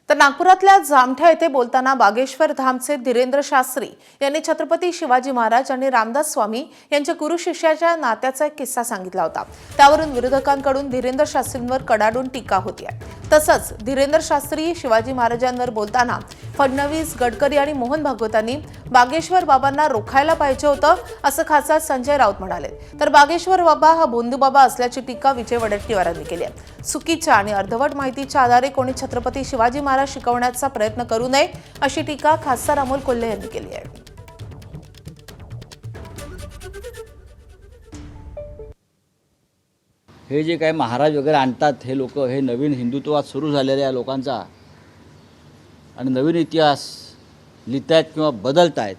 तर नागपुरातल्या जामठा येथे बोलताना बागेश्वर धामचे धीरेंद्र शास्त्री यांनी छत्रपती शिवाजी महाराज आणि रामदास स्वामी यांच्या गुरु शिष्याच्या नात्याचा एक किस्सा सांगितला होता। त्यावरून विरोधकांकडून धीरेंद्र शास्त्रींवर कडाडून टीका होती आहे। तसंच धीरेंद्र शास्त्री शिवाजी महाराजांवर बोलताना फडणवीस, गडकरी आणि मोहन भागवतांनी बागेश्वर बाबांना रोखायला पाहिजे होतं असं खासदार संजय राऊत म्हणाले। तर बागेश्वर बाबा हा भोंदू बाबा असल्याची टीका विजय वडेट्टीवारांनी केली आहे। चुकीच्या आणि अर्धवट माहितीच्या आधारे कोणी छत्रपती शिवाजी महाराज शिकवण्याचा प्रयत्न करू नये अशी टीका खासदार अमोल कोल्हे यांनी केली आहे। हे जे काय महाराज वगैरे आणतात हे लोक, हे नवीन हिंदुत्वात सुरू झालेल्या लोकांचा आणि नवीन इतिहास लिहितायत किंवा बदलतायत।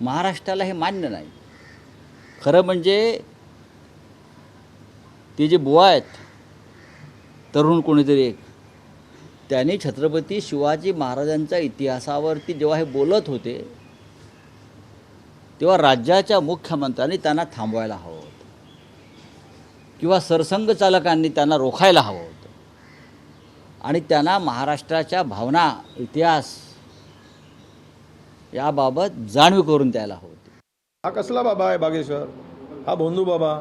महाराष्ट्राला हे मान्य नाही। खरं म्हणजे ते जे बुवा आहेत, तरुण कोणीतरी एक, त्यांनी छत्रपती शिवाजी महाराजांच्या इतिहासावरती जेव्हा हे बोलत होते तेव्हा राज्याच्या मुख्यमंत्र्यांनी त्यांना थांबवायला हवं होतं किंवा सरसंघ चालकांनी त्यांना रोखायला हवं होतं आणि त्यांना महाराष्ट्राच्या भावना, इतिहास याबाबत जाणीव करून द्यायला हवं होती। हा कसला बाबा आहे बागेश्वर? हा भोंदू बाबा,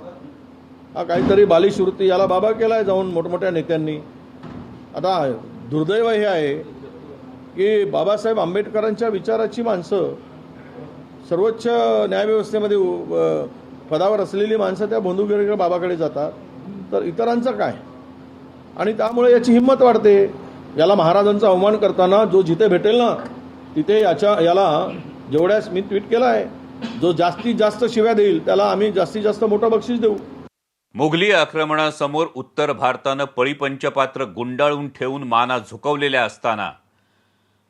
हा काहीतरी बालिशवृत्ती, याला बाबा केलाय जाऊन मोठमोठ्या नेत्यांनी। आता दुर्दैव हे आहे की बाबासाहेब आंबेडकरांच्या विचाराची माणसं, सर्वोच्च न्यायव्यवस्थेमध्ये पदावर असलेली माणसं त्या भोंदूगिरी बाबाकडे जातात, तर इतरांचं काय? आणि त्यामुळे याची हिंमत वाढते। याला महाराजांचा अवमान करताना जो जिथे भेटेल ना तिथे याला जेवढ्यास मी ट्विट केलं आहे, जो जास्तीत जास्त शिव्या देईल त्याला आम्ही जास्तीत जास्त मोठं बक्षीस देऊ। मोघली आक्रमणासमोर उत्तर भारतानं पळीपंचपात्र गुंडाळून ठेवून माना झुकवलेल्या असताना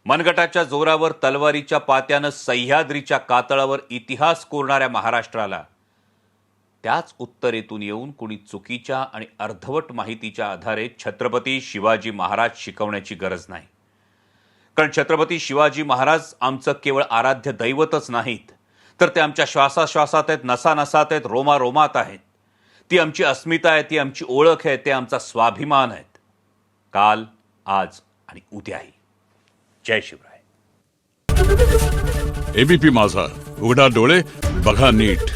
मनगटाच्या जोरावर तलवारीच्या पात्यानं सह्याद्रीच्या कातळावर इतिहास कोरणाऱ्या महाराष्ट्राला त्याच उत्तरेतून येऊन कुणी चुकीच्या आणि अर्धवट माहितीच्या आधारे छत्रपती शिवाजी महाराज शिकवण्याची गरज नाही। कारण छत्रपती शिवाजी महाराज आमचं केवळ आराध्य दैवतच नाहीत, तर ते आमच्या श्वासाश्वासात आहेत, नसानसात आहेत, रोमारोमात आहेत। ती आमची अस्मिता आहे, ती आमची ओळख आहे, ते आमचा स्वाभिमान आहेत, काल, आज आणि उद्याही। जय शिवराय। एबीपी माझा, उघडा डोळे बघा नीट।